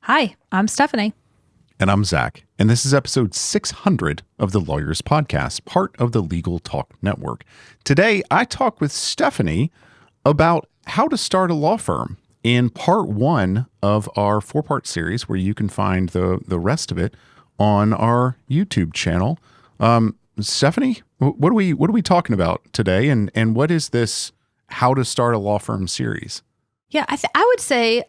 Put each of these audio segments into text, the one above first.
Hi, I'm Stephanie. And I'm Zach, and this is episode 600 of the Lawyerist Podcast, part of the Legal Talk Network. Today, I talk with Stephanie about how to start a law firm in part one of our four-part series, where you can find the rest of it on our YouTube channel. Stephanie, what are we talking about today, and what is this How to Start a Law Firm series? Yeah, I would say,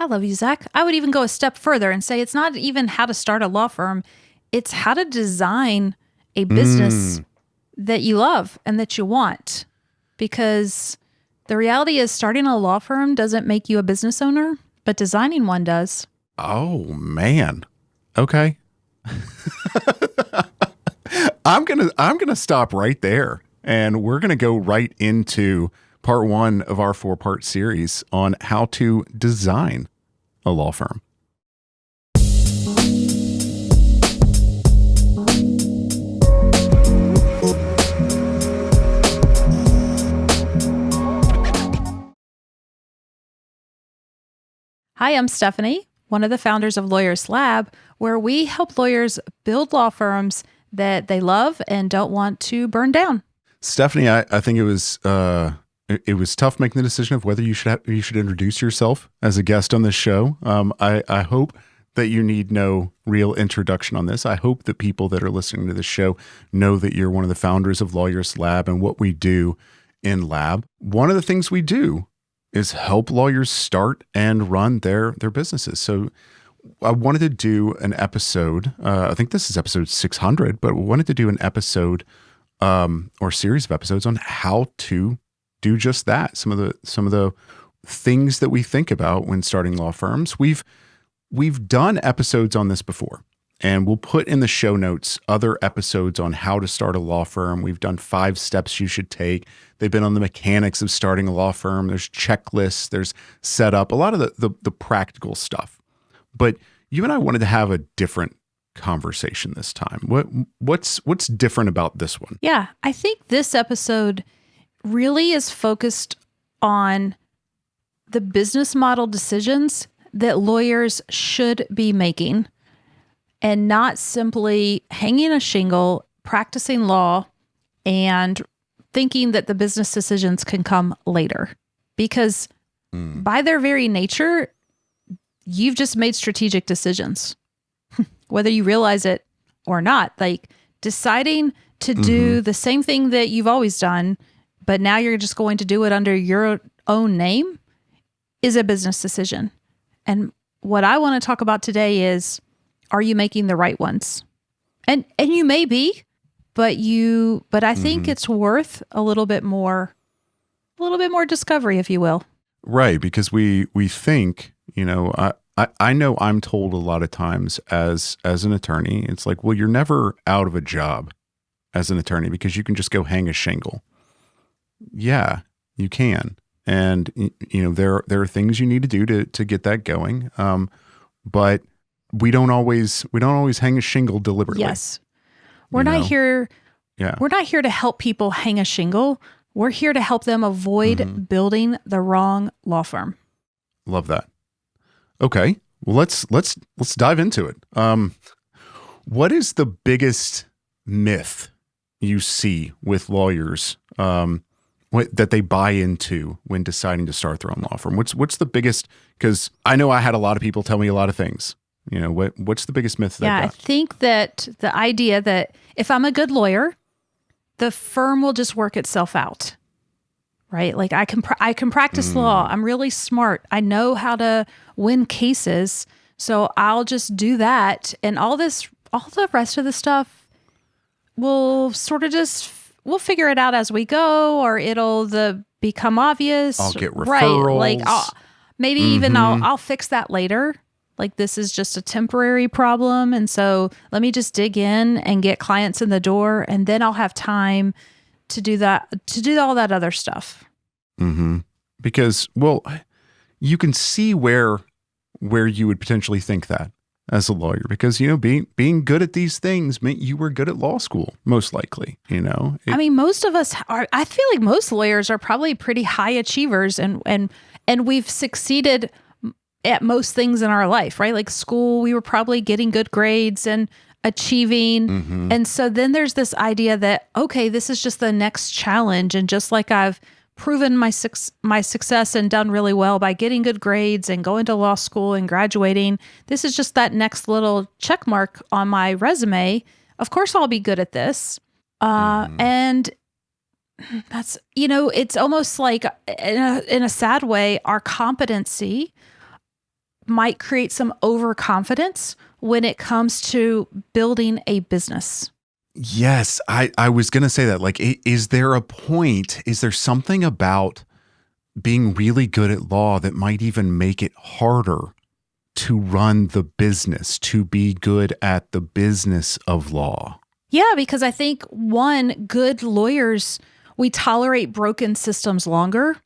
I love you, Zach. I would even go a step further and say it's not even how to start a law firm. It's how to design a business that you love and that you want. Because the reality is starting a law firm doesn't make you a business owner, but designing one does. Oh, man. Okay. I'm gonna stop right there, and we're gonna go right into part one of our four-part series on how to design a law firm. Hi, I'm Stephanie, one of the founders of Lawyerist Lab, where we help lawyers build law firms that they love and don't want to burn down. Stephanie, I think it was tough making the decision of whether you should introduce yourself as a guest on this show. I hope that you need no real introduction on this. I hope that people that are listening to this show know that you're one of the founders of Lawyerist Lab and what we do in Lab. One of the things we do is help lawyers start and run their businesses. So I wanted to do an episode. I think this is episode 600, but we wanted to do an episode or series of episodes on how to do just that. Some of the things that we think about when starting law firms. We've done episodes on this before, and we'll put in the show notes other episodes on how to start a law firm. We've done 5 steps you should take. They've been on the mechanics of starting a law firm. There's checklists, there's setup, a lot of the practical stuff. But you and I wanted to have a different conversation this time. What's different about this one? Yeah, I think this episode really is focused on the business model decisions that lawyers should be making, and not simply hanging a shingle, practicing law, and thinking that the business decisions can come later. Because by their very nature, you've just made strategic decisions, whether you realize it or not. Like deciding to do the same thing that you've always done, but now you're just going to do it under your own name, is a business decision. And what I want to talk about today is, are you making the right ones? And you may be, but I think it's worth a little bit more discovery, if you will. Right, because we think, I know I'm told a lot of times as an attorney, it's like, well, you're never out of a job as an attorney because you can just go hang a shingle. Yeah, you can. And, there are things you need to do to get that going. But we don't always hang a shingle deliberately. Yes. We're not here to help people hang a shingle. We're here to help them avoid building the wrong law firm. Love that. Okay. Well, let's dive into it. What is the biggest myth you see with lawyers that they buy into when deciding to start their own law firm? What's the biggest? Because I know I had a lot of people tell me a lot of things. What's the biggest myth? I think that the idea that if I'm a good lawyer, the firm will just work itself out, right? Like I can practice law. I'm really smart. I know how to win cases, so I'll just do that, and all the rest of the stuff will sort of just. We'll figure it out as we go, or it'll become obvious. I'll get referrals. Right. Like maybe even I'll fix that later. Like this is just a temporary problem. And so let me just dig in and get clients in the door, and then I'll have time to do all that other stuff. Because, well, you can see where you would potentially think that as a lawyer, because, being good at these things meant you were good at law school, most likely, most of us are. I feel like most lawyers are probably pretty high achievers, and we've succeeded at most things in our life, right? Like school, we were probably getting good grades and achieving. And so then there's this idea that, okay, this is just the next challenge. And just like I've proven my success and done really well by getting good grades and going to law school and graduating, this is just that next little check mark on my resume. Of course, I'll be good at this. And that's, it's almost like in a sad way, our competency might create some overconfidence when it comes to building a business. Yes, I was going to say that. Like, is there something about being really good at law that might even make it harder to run the business, to be good at the business of law? Yeah, because I think good lawyers, we tolerate broken systems longer.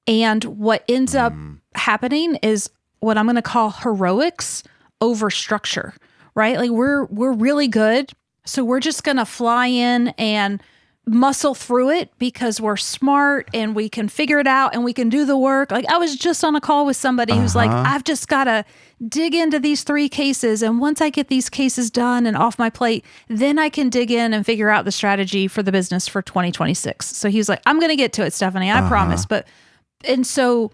And what ends up happening is what I'm going to call heroics over structure, right? Like we're really good. So we're just going to fly in and muscle through it because we're smart and we can figure it out and we can do the work. Like I was just on a call with somebody who's like, I've just got to dig into these 3 cases. And once I get these cases done and off my plate, then I can dig in and figure out the strategy for the business for 2026. So he was like, I'm going to get to it, Stephanie, I promise. And so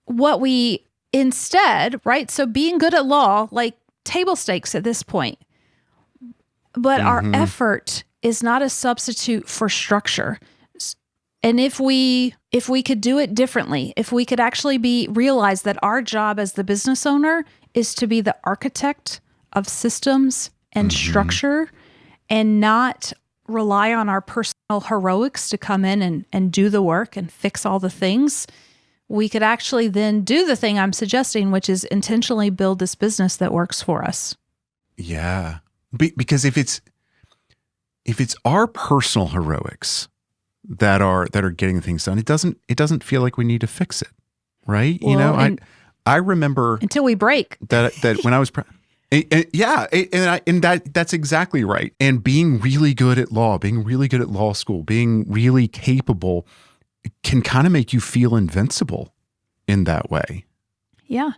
what we instead, right? So being good at law, like table stakes at this point, but our effort is not a substitute for structure. And if we could do it differently, if we could actually realize that our job as the business owner is to be the architect of systems and structure and not rely on our personal heroics to come in and do the work and fix all the things, we could actually then do the thing I'm suggesting, which is intentionally build this business that works for us. Yeah. Because if it's our personal heroics that are getting things done, it doesn't feel like we need to fix it, right? Well, I remember until we break that when I was that's exactly right. And being really good at law, being really good at law school, being really capable can kind of make you feel invincible in that way. Yeah.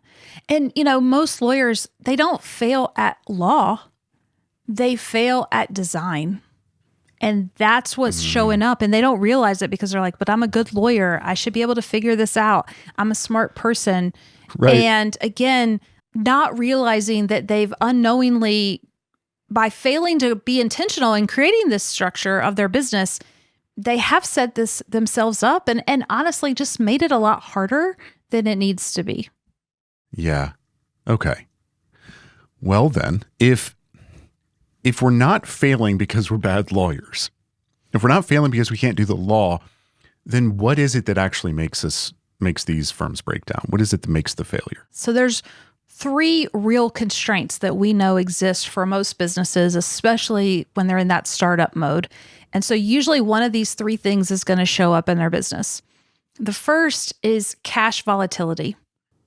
And most lawyers, they don't fail at law. They fail at design. And that's what's showing up. And they don't realize it because they're like, but I'm a good lawyer. I should be able to figure this out. I'm a smart person. Right. And again, not realizing that they've unknowingly, by failing to be intentional in creating this structure of their business, they have set this themselves up and honestly just made it a lot harder than it needs to be. Yeah. Okay. Well then, if we're not failing because we're bad lawyers, if we're not failing because we can't do the law, then what is it that actually makes these firms break down? What is it that makes the failure? So there's 3 real constraints that we know exist for most businesses, especially when they're in that startup mode. And so usually one of these 3 things is going to show up in their business. The first is cash volatility,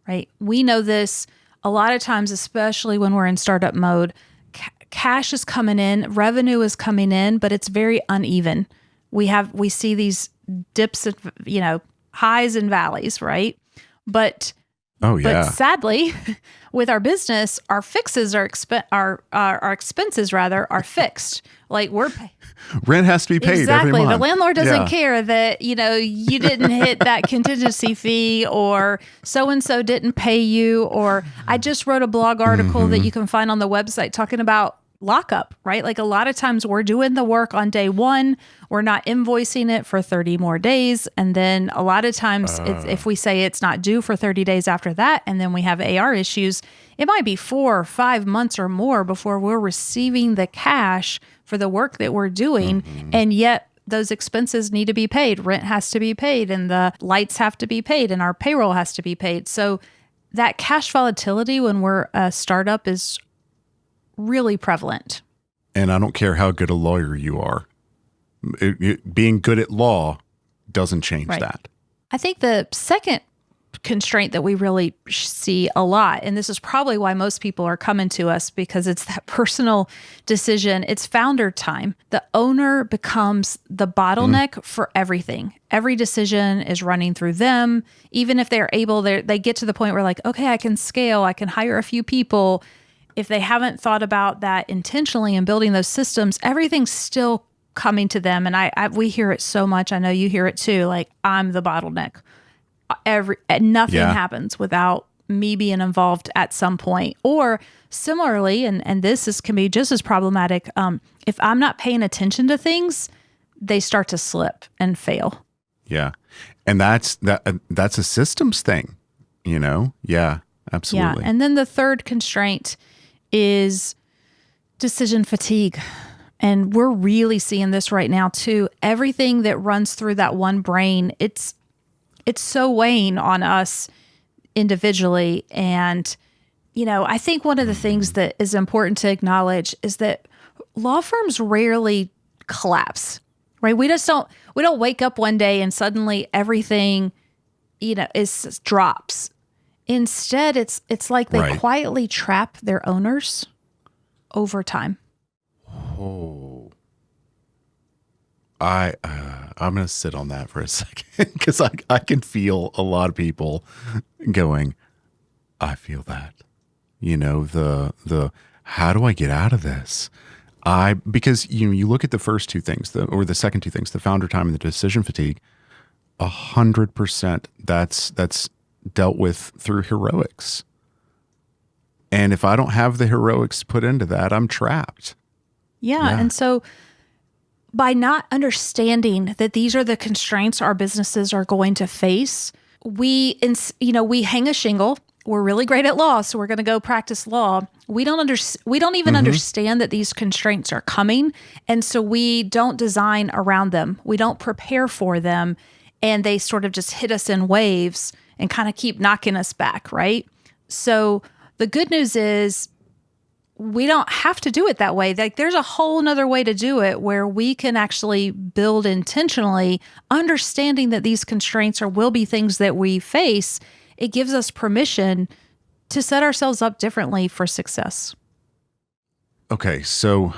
right? We know this a lot of times, especially when we're in startup mode. Cash is coming in, revenue is coming in, but it's very uneven. We see these dips and highs and valleys, right? But sadly, with our business, our fixes our expenses are fixed. Like rent has to be paid exactly. every month. The landlord doesn't care that you didn't hit that contingency fee, or so and so didn't pay you. Or I just wrote a blog article that you can find on the website talking about lockup, right? Like a lot of times we're doing the work on day 1, we're not invoicing it for 30 more days. And then a lot of times if we say it's not due for 30 days after that, and then we have AR issues, it might be 4 or 5 months or more before we're receiving the cash for the work that we're doing. And yet those expenses need to be paid. Rent has to be paid and the lights have to be paid and our payroll has to be paid. So that cash volatility when we're a startup is really prevalent. And I don't care how good a lawyer you are. Being good at law doesn't change that. I think the second constraint that we really see a lot. And this is probably why most people are coming to us, because it's that personal decision. It's founder time. The owner becomes the bottleneck for everything. Every decision is running through them. Even if they're able, they get to the point where like, okay, I can scale, I can hire a few people. If they haven't thought about that intentionally and building those systems, everything's still coming to them. And we hear it so much. I know you hear it too. Like, I'm the bottleneck. Nothing happens without me being involved at some point. Or similarly, and this can be just as problematic, if I'm not paying attention to things, they start to slip and fail. Yeah. And that's a systems thing, you know? Yeah, absolutely. Yeah. And then the third constraint is decision fatigue. And we're really seeing this right now too. Everything that runs through that one brain, it's so weighing on us individually. And, you know, I think one of the things that is important to acknowledge is that law firms rarely collapse, right? We don't wake up one day and suddenly everything, you know, drops. Instead, it's like they quietly trap their owners over time. Oh, I'm going to sit on that for a second, because I can feel a lot of people going, I feel that, you know, the how do I get out of this? Because you look at the first two things, or the second two things, the founder time and the decision fatigue, 100% that's dealt with through heroics. And if I don't have the heroics put into that, I'm trapped. Yeah. And so by not understanding that these are the constraints our businesses are going to face, we hang a shingle. We're really great at law, so we're going to go practice law. We don't even understand that these constraints are coming, and so we don't design around them. We don't prepare for them, and they sort of just hit us in waves and kind of keep knocking us back, right? So the good news is we don't have to do it that way. Like, there's a whole nother way to do it where we can actually build intentionally, understanding that these constraints will be things that we face. It gives us permission to set ourselves up differently for success. Okay, so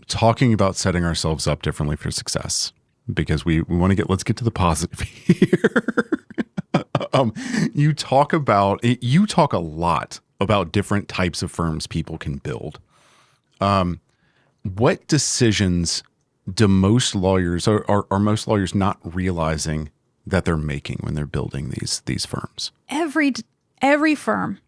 talking about setting ourselves up differently for success, because let's get to the positive here. You talk a lot about different types of firms people can build. What decisions do most lawyers are most lawyers not realizing that they're making when they're building these firms? Every firm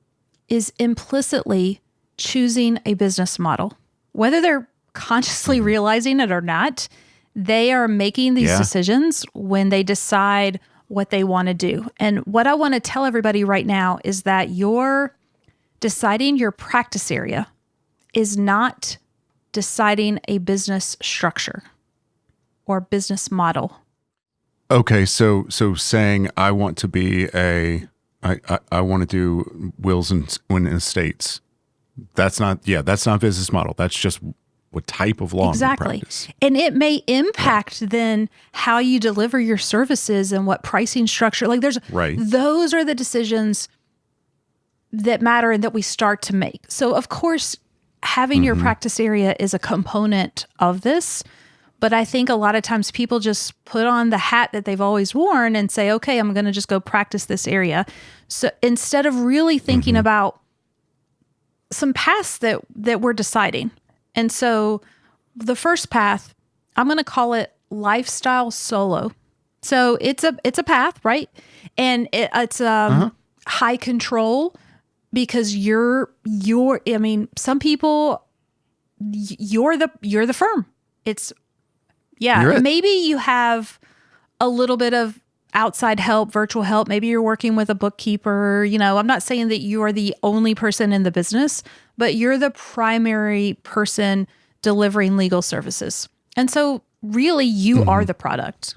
is implicitly choosing a business model. Whether they're consciously realizing it or not, they are making these decisions when they decide what they want to do. And what I want to tell everybody right now is that you're deciding your practice area is not deciding a business structure or business model. Okay, so saying I want to be I want to do wills and estates. That's not business model. That's just what type of law exactly. you practice. And it may impact then how you deliver your services and what pricing structure. Like those are the decisions that matter and that we start to make. So of course, having your practice area is a component of this. But I think a lot of times people just put on the hat that they've always worn and say, okay, I'm going to just go practice this area. So instead of really thinking about some paths that we're deciding. And so the first path, I'm going to call it lifestyle solo. So it's a path, right? And it's high control because some people, you're the firm. Maybe you have a little bit of outside help, virtual help. Maybe you're working with a bookkeeper. You know, I'm not saying that you are the only person in the business, but you're the primary person delivering legal services. And so really you are the product.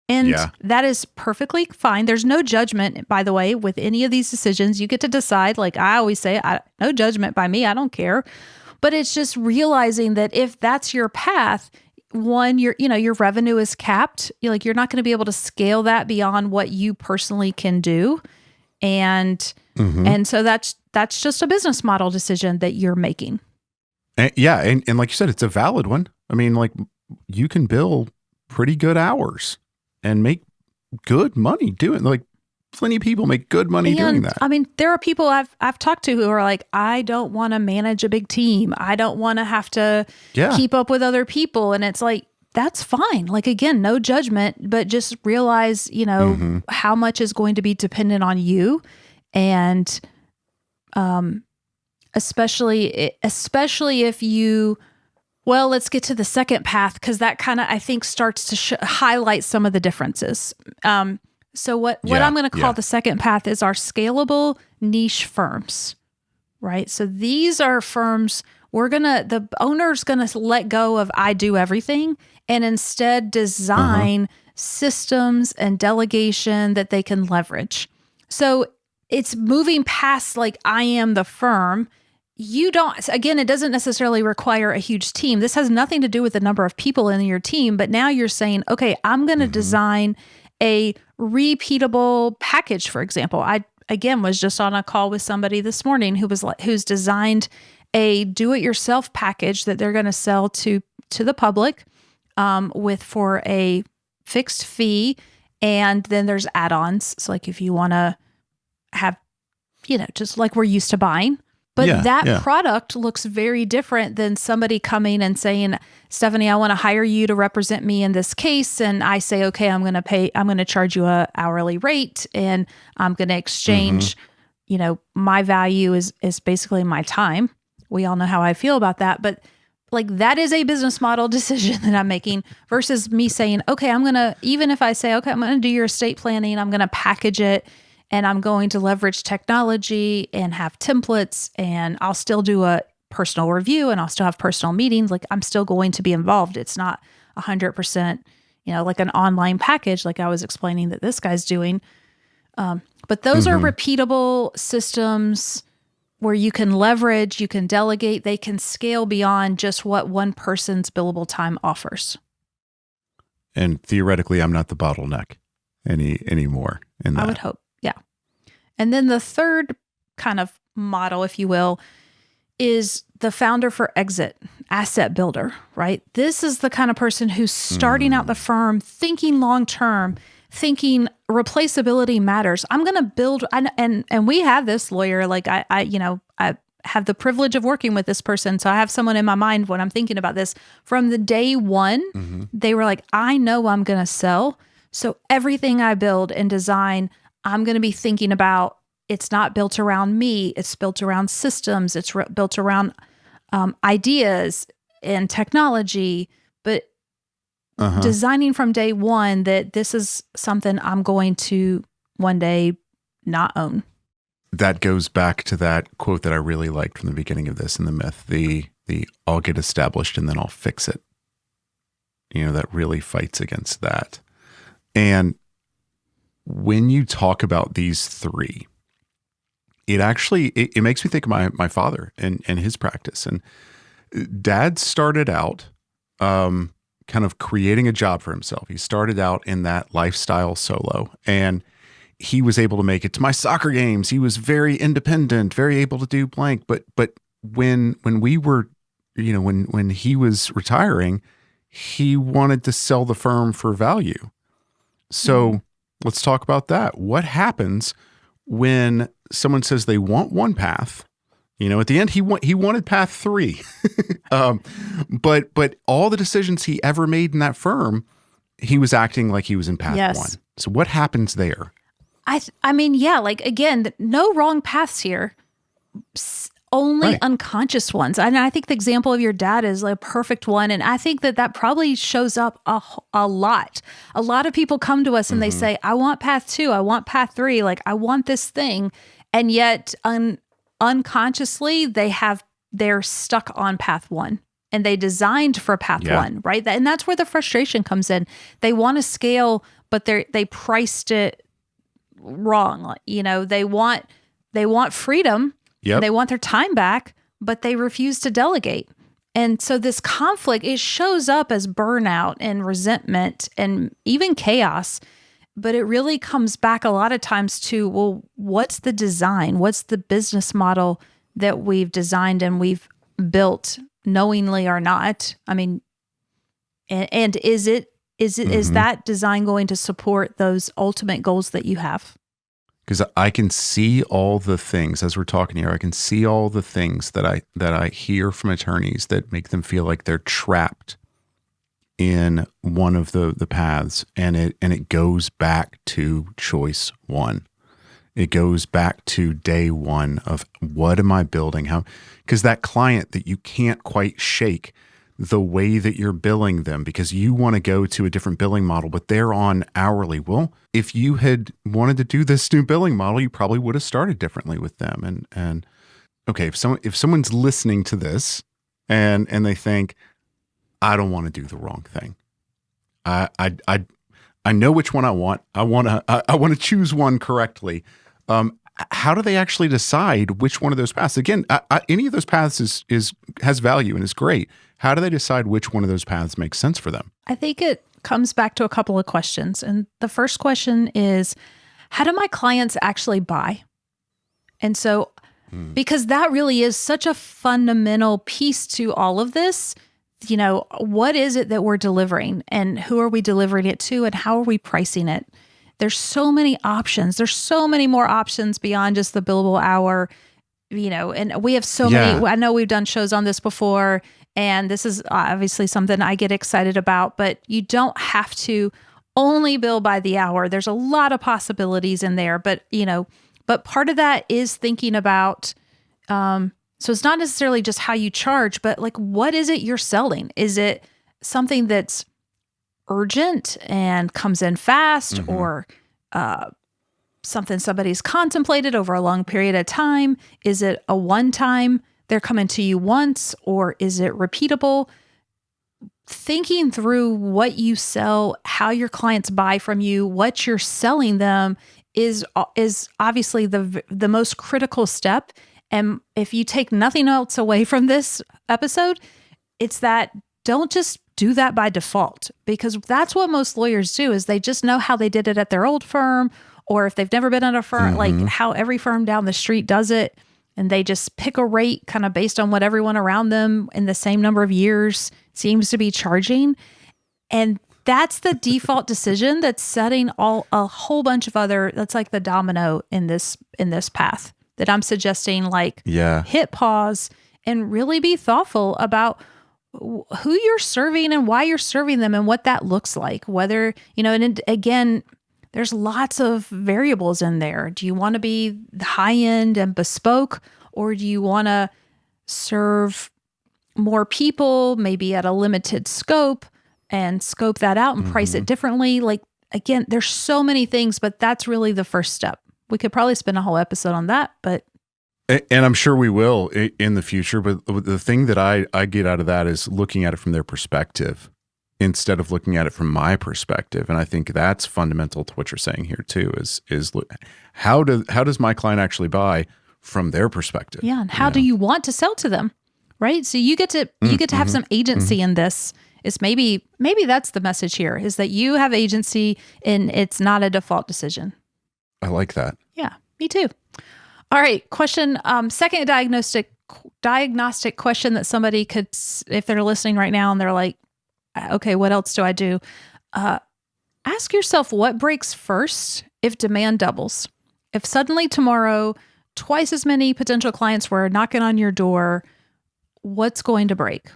And that is perfectly fine. There's no judgment, by the way, with any of these decisions. You get to decide. Like I always say, no judgment by me. I don't care. But it's just realizing that if that's your path, your revenue is capped. You're not going to be able to scale that beyond what you personally can do. And so that's just a business model decision that you're making. And like you said, it's a valid one. I mean, like, you can bill pretty good hours and make good money doing, like, plenty of people make good money doing that. I mean, there are people I've talked to who are like, I don't want to manage a big team. I don't want to have to keep up with other people. And it's like, that's fine. Like, again, no judgment, but just realize, how much is going to be dependent on you. And especially if you, well, let's get to the second path, because that kind of, I think, starts to highlight some of the differences. So what I'm going to call the second path is our scalable niche firms, right? So these are firms the owner's going to let go of I do everything and instead design systems and delegation that they can leverage. So it's moving past like, I am the firm. It doesn't necessarily require a huge team. This has nothing to do with the number of people in your team, but now you're saying, okay, I'm going to design a repeatable package, for example. I, again, was just on a call with somebody this morning who's designed a do-it-yourself package that they're going to sell to the public for a fixed fee. And then there's add-ons. So like if you want to have, just like we're used to buying. But that product looks very different than somebody coming and saying, Stephanie, I want to hire you to represent me in this case. And I say, okay, I'm going to charge you a hourly rate, and I'm going to exchange, my value is basically my time. We all know how I feel about that. But like, that is a business model decision that I'm making versus me saying, okay, even if I say, okay, I'm going to do your estate planning, I'm going to package it, and I'm going to leverage technology and have templates, and I'll still do a personal review, and I'll still have personal meetings. Like, I'm still going to be involved. It's not 100%, like an online package, like I was explaining that this guy's doing. But those are repeatable systems where you can leverage, you can delegate, they can scale beyond just what one person's billable time offers. And theoretically, I'm not the bottleneck anymore in that. I would hope. Yeah. And then the third kind of model, if you will, is the founder for exit, asset builder, right? This is the kind of person who's starting out the firm, thinking long-term, thinking replaceability matters. I'm going to build, and we have this lawyer, like I have the privilege of working with this person. So I have someone in my mind when I'm thinking about this. From the day one, they were like, I know I'm going to sell. So everything I build and design, I'm going to be thinking about, it's not built around me. It's built around systems. It's built around ideas and technology, but designing from day one that this is something I'm going to one day not own. That goes back to that quote that I really liked from the beginning of this in the myth, the I'll get established and then I'll fix it. That really fights against that. And when you talk about these three, it actually, it makes me think of my father and his practice. And Dad started out kind of creating a job for himself. He started out in that lifestyle solo, and he was able to make it to my soccer games. He was very independent, very able to do blank. But when we were, when he was retiring, he wanted to sell the firm for value. So let's talk about that. What happens when someone says they want one path? At the end, he wanted path 3. But all the decisions he ever made in that firm, he was acting like he was in path 1. So what happens there? I mean, like, again, no wrong paths here, only unconscious ones. And I think the example of your dad is a perfect one. And I think that probably shows up a lot. A lot of people come to us and they say, I want path 2, I want path 3, like I want this thing. And yet unconsciously they're stuck on path 1, and they designed for path 1, right? And that's where the frustration comes in. They want to scale, but they priced it wrong. They want freedom. They want their time back, but they refuse to delegate. And so this conflict, it shows up as burnout and resentment and even chaos, but it really comes back a lot of times to, well, what's the design? What's the business model that we've designed and we've built knowingly or not? I mean, and is that design going to support those ultimate goals that you have? Because I can see all the things, as we're talking here, I can see all the things that I hear from attorneys that make them feel like they're trapped in one of the paths, and it goes back to choice one. It goes back to day one of what am I building? How? Because that client that you can't quite shake the way that you're billing them because you want to go to a different billing model, but they're on hourly. Well, if you had wanted to do this new billing model, you probably would have started differently with them. And okay, if someone's listening to this and they think, I don't want to do the wrong thing. I know which one I want. I want to choose one correctly. How do they actually decide which one of those paths? Again, any of those paths has value and is great. How do they decide which one of those paths makes sense for them? I think it comes back to a couple of questions. And the first question is, how do my clients actually buy? And so, because that really is such a fundamental piece to all of this, what is it that we're delivering and who are we delivering it to and how are we pricing it? There's so many options. There's so many more options beyond just the billable hour, and we have so many. I know we've done shows on this before, and this is obviously something I get excited about, but you don't have to only bill by the hour. There's a lot of possibilities in there, but part of that is thinking about, so it's not necessarily just how you charge, but like, what is it you're selling? Is it something that's urgent and comes in fast, or something somebody's contemplated over a long period of time? Is it a one-time, they're coming to you once, or is it repeatable? Thinking through what you sell, how your clients buy from you, what you're selling them is obviously the most critical step. And if you take nothing else away from this episode, it's that don't just do that by default, because that's what most lawyers do is they just know how they did it at their old firm, or if they've never been at a firm, like how every firm down the street does it. And they just pick a rate kind of based on what everyone around them in the same number of years seems to be charging. And that's the default decision that's setting a whole bunch of other, that's like the domino in this path that I'm suggesting, hit pause and really be thoughtful about who you're serving and why you're serving them and what that looks like. Whether, and again, there's lots of variables in there. Do you want to be high end and bespoke, or do you want to serve more people, maybe at a limited scope, and scope that out and price it differently? Like, again, there's so many things, but that's really the first step. We could probably spend a whole episode on that, but. And I'm sure we will in the future. But the thing that I get out of that is looking at it from their perspective instead of looking at it from my perspective. And I think that's fundamental to what you're saying here too, is how does my client actually buy from their perspective? Yeah. And how do you want to sell to them? Right. So you get to have some agency in this. It's maybe that's the message here, is that you have agency and it's not a default decision. I like that. Yeah, me too. All right. Question. Second diagnostic question that somebody could, if they're listening right now and they're like, okay, what else do I do? Ask yourself what breaks first if demand doubles. If suddenly tomorrow, twice as many potential clients were knocking on your door, what's going to break?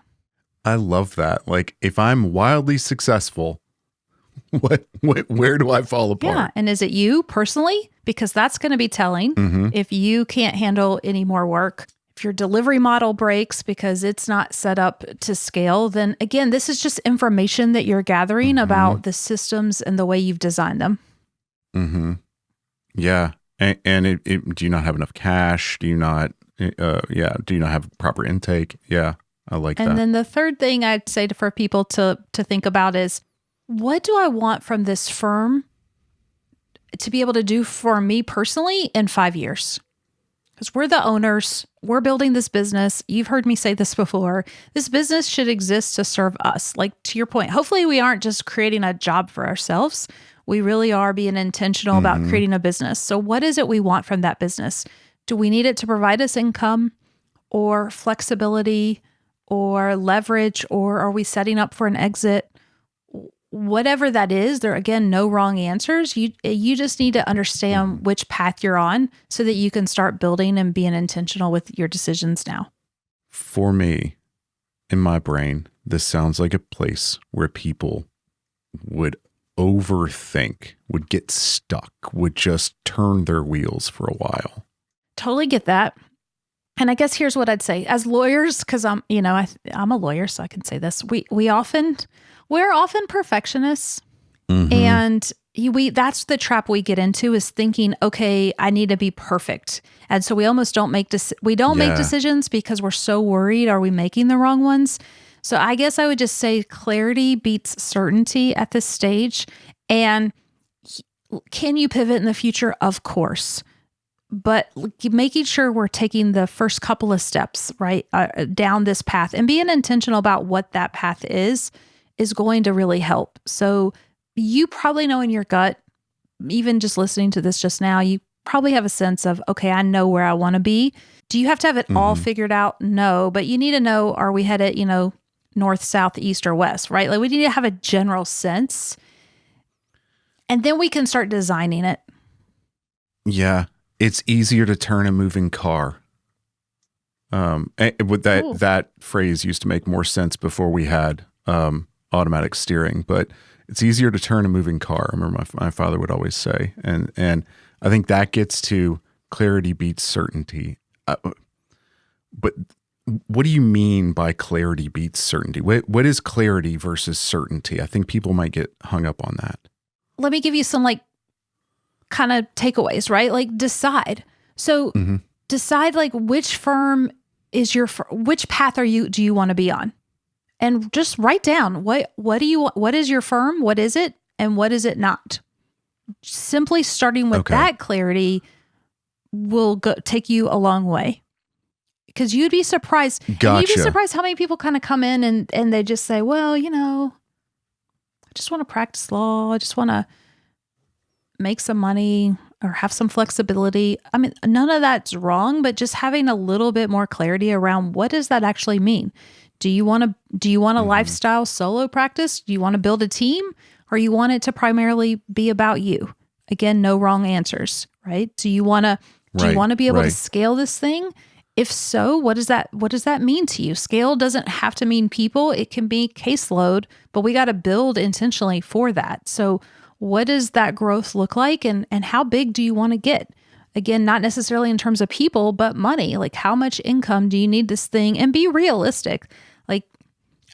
I love that. Like, if I'm wildly successful, where do I fall apart? Yeah. And is it you personally? Because that's going to be telling. If you can't handle any more work, if your delivery model breaks because it's not set up to scale, then again, this is just information that you're gathering about the systems and the way you've designed them. Yeah. And do you not have enough cash? Do you not, do you not have proper intake? Yeah. I like that. And then the third thing I'd say for people to think about is, what do I want from this firm to be able to do for me personally in 5 years? Because we're the owners. we're building this business. You've heard me say this before. This business should exist to serve us. Like, to your point, hopefully we aren't just creating a job for ourselves. We really are being intentional about creating a business. So what is it we want from that business? Do we need it to provide us income or flexibility or leverage, or are we setting up for an exit? Whatever that is, there are, again, no wrong answers. You just need to understand which path you're on so that you can start building and being intentional with your decisions now. For me, in my brain, this sounds like a place where people would overthink, would get stuck, would just turn their wheels for a while. Totally get that. And I guess here's what I'd say. As lawyers, because I'm a lawyer, so I can say this. We're often perfectionists, and that's the trap we get into, is thinking, okay, I need to be perfect. And so we almost don't make make decisions because we're so worried, are we making the wrong ones? So I guess I would just say clarity beats certainty at this stage. And can you pivot in the future? Of course. But making sure we're taking the first couple of steps, right, down this path, and being intentional about what that path is going to really help. So you probably know in your gut, even just listening to this just now, you probably have a sense of, okay, I know where I want to be. Do you have to have it all figured out? No, but you need to know, are we headed, north, south, east, or west, right? Like, we need to have a general sense, and then we can start designing it. Yeah. It's easier to turn a moving car. That phrase used to make more sense before we had automatic steering, but it's easier to turn a moving car. I remember my father would always say, and I think that gets to clarity beats certainty. But what do you mean by clarity beats certainty? What is clarity versus certainty? I think people might get hung up on that. Let me give you some kind of takeaways, right? Like, decide. So decide which firm is which path do you want to be on? And just write down what is your firm? What is it? And what is it not? Simply starting with that clarity will take you a long way. Because you'd be surprised. Gotcha. You'd be surprised how many people kind of come in and they just say, well, I just want to practice law. I just want to make some money or have some flexibility. I mean, none of that's wrong, but just having a little bit more clarity around, what does that actually mean? Do you want a lifestyle solo practice? Do you want to build a team, or you want it to primarily be about you? Again, no wrong answers, right? Do you want to be able to scale this thing? If so, what does that mean to you? Scale doesn't have to mean people. It can be caseload, but we got to build intentionally for that. So what does that growth look like, and how big do you want to get? Again, not necessarily in terms of people, but money. Like, how much income do you need this thing? And be realistic.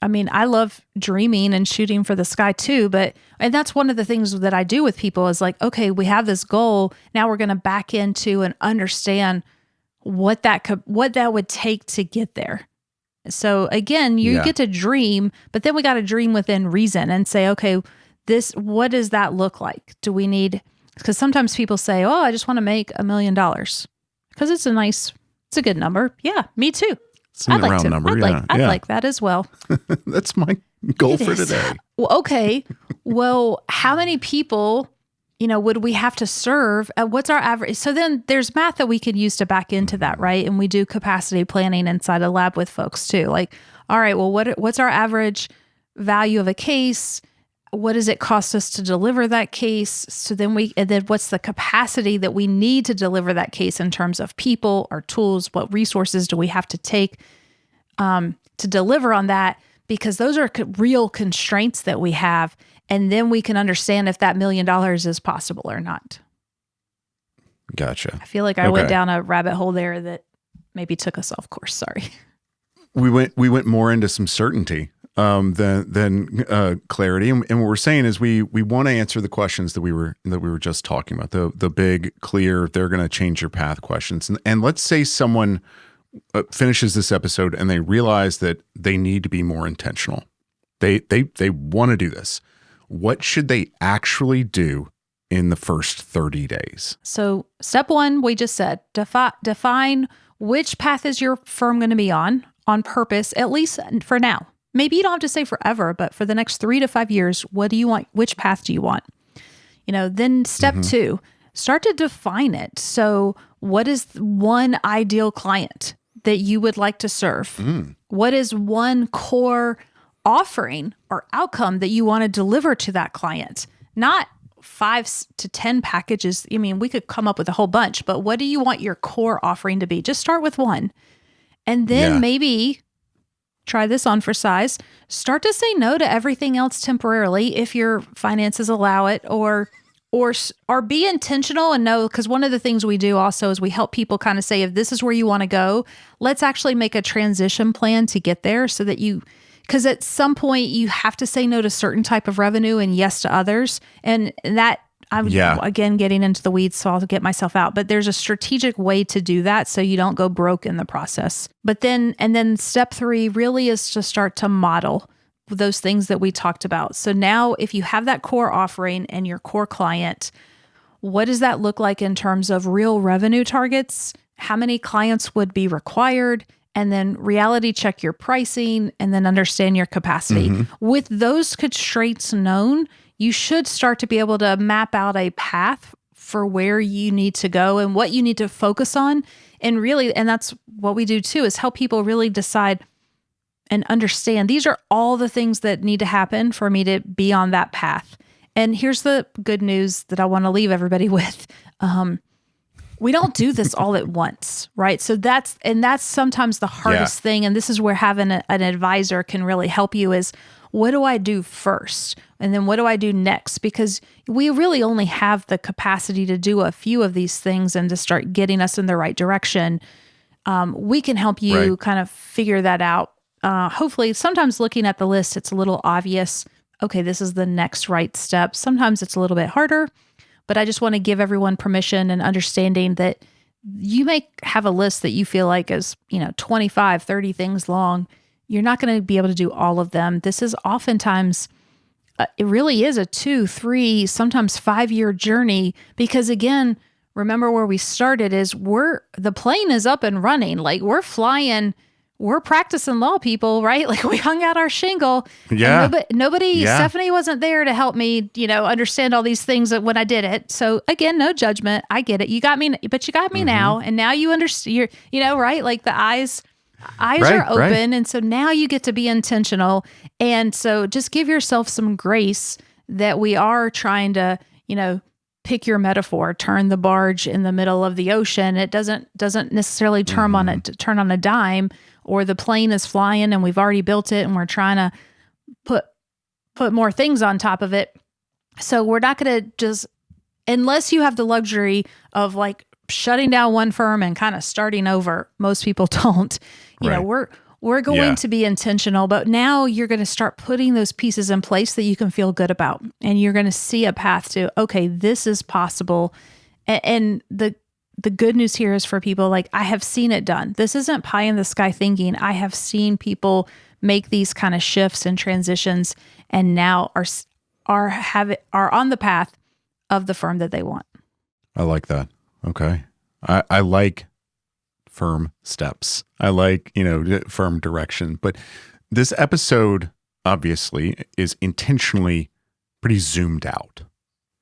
I love dreaming and shooting for the sky too, and that's one of the things that I do with people is okay, we have this goal. Now we're going to back into and understand what that would take to get there. So again, you get to dream, but then we got to dream within reason and say, okay, what does that look like? Do we need, because sometimes people say, oh, I just want to make $1 million because it's a good number. Yeah, me too. It's a round number. I'd like that as well. That's my goal for today. Well, okay. Well, how many people, would we have to serve? What's our average? So then there's math that we could use to back into that, right? And we do capacity planning inside a lab with folks too. All right, well, what's our average value of a case? What does it cost us to deliver that case? So then what's the capacity that we need to deliver that case in terms of people or tools? What resources do we have to take to deliver on that? Because those are real constraints that we have. And then we can understand if that $1 million is possible or not. Gotcha. I feel like I went down a rabbit hole there that maybe took us off course. Sorry. We went more into some certainty than clarity, and what we're saying is we want to answer the questions that we were just talking about, the big, clear, they're going to change your path questions. And let's say someone finishes this episode and they realize that they need to be more intentional. They want to do this. What should they actually do in the first 30 days? So step one, we just said, define which path is your firm going to be on purpose, at least for now. Maybe you don't have to say forever, but for the next 3 to 5 years, what do you want? Which path do you want? Then step 2, start to define it. So what is one ideal client that you would like to serve? What is one core offering or outcome that you want to deliver to that client? Not 5 to 10 packages. I mean, we could come up with a whole bunch, but what do you want your core offering to be? Just start with one. And then maybe try this on for size. Start to say no to everything else temporarily if your finances allow it, or be intentional and know, because one of the things we do also is we help people kind of say, if this is where you want to go, let's actually make a transition plan to get there, so that because at some point you have to say no to certain type of revenue and yes to others. And that, I'm again getting into the weeds, so I'll get myself out. But there's a strategic way to do that so you don't go broke in the process. But then step 3 really is to start to model those things that we talked about. So now if you have that core offering and your core client, what does that look like in terms of real revenue targets? How many clients would be required? And then reality check your pricing, and then understand your capacity. With those constraints known, you should start to be able to map out a path for where you need to go and what you need to focus on. And that's what we do too, is help people really decide and understand these are all the things that need to happen for me to be on that path. And here's the good news that I want to leave everybody with. We don't do this all at once, right? So that's sometimes the hardest thing. And this is where having an advisor can really help you is, what do I do first? And then what do I do next? Because we really only have the capacity to do a few of these things and to start getting us in the right direction. We can help you kind of figure that out. Hopefully, sometimes looking at the list, it's a little obvious. Okay, this is the next right step. Sometimes it's a little bit harder, but I just want to give everyone permission and understanding that you may have a list that you feel like is, 25, 30 things long. You're not going to be able to do all of them. This is oftentimes, it really is a 2, 3, sometimes 5-year journey, because again, remember where we started is the plane is up and running. Like we're flying, we're practicing law, people, right? Like we hung out our shingle. Yeah. Nobody, Stephanie wasn't there to help me, understand all these things when I did it. So again, no judgment. I get it. You got me, but you got me now. And now you understand, right? Like the eyes are open. Right. And so now you get to be intentional. And so just give yourself some grace that we are trying to, pick your metaphor, turn the barge in the middle of the ocean. It doesn't necessarily turn on a dime, or the plane is flying and we've already built it and we're trying to put more things on top of it. So we're not going to just, unless you have the luxury of like shutting down one firm and kind of starting over. Most people don't. We're going to be intentional, but now you're going to start putting those pieces in place that you can feel good about. And you're going to see a path to, okay, this is possible. And the good news here is for people, like I have seen it done. This isn't pie in the sky thinking. I have seen people make these kind of shifts and transitions and now are on the path of the firm that they want. I like that. Okay. I like firm steps. I like, firm direction. But this episode obviously is intentionally pretty zoomed out.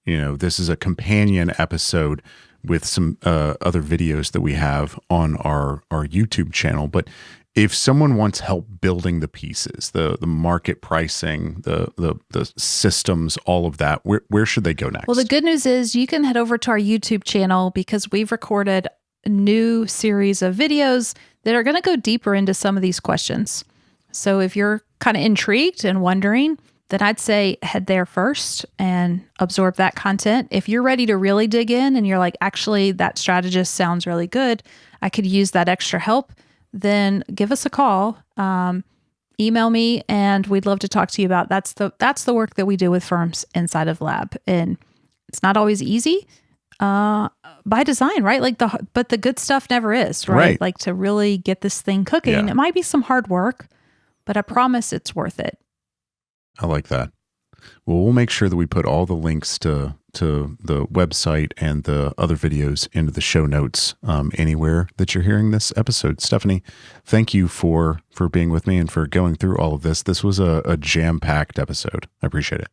This is a companion episode with some other videos that we have on our YouTube channel. But if someone wants help building the pieces, the market pricing, the systems, all of that, where should they go next? Well, the good news is you can head over to our YouTube channel because we've recorded a new series of videos that are going to go deeper into some of these questions. So if you're kind of intrigued and wondering, then I'd say head there first and absorb that content. If you're ready to really dig in and you're like, actually, that strategist sounds really good, I could use that extra help, then give us a call, email me, and we'd love to talk to you about that's the work that we do with firms inside of Lab. And it's not always easy by design, right? But the good stuff never is, right? Like to really get this thing cooking, It might be some hard work, but I promise it's worth it. I like that. Well, we'll make sure that we put all the links to the website and the other videos into the show notes anywhere that you're hearing this episode. Stephanie, thank you for being with me and for going through all of this. This was a jam-packed episode. I appreciate it.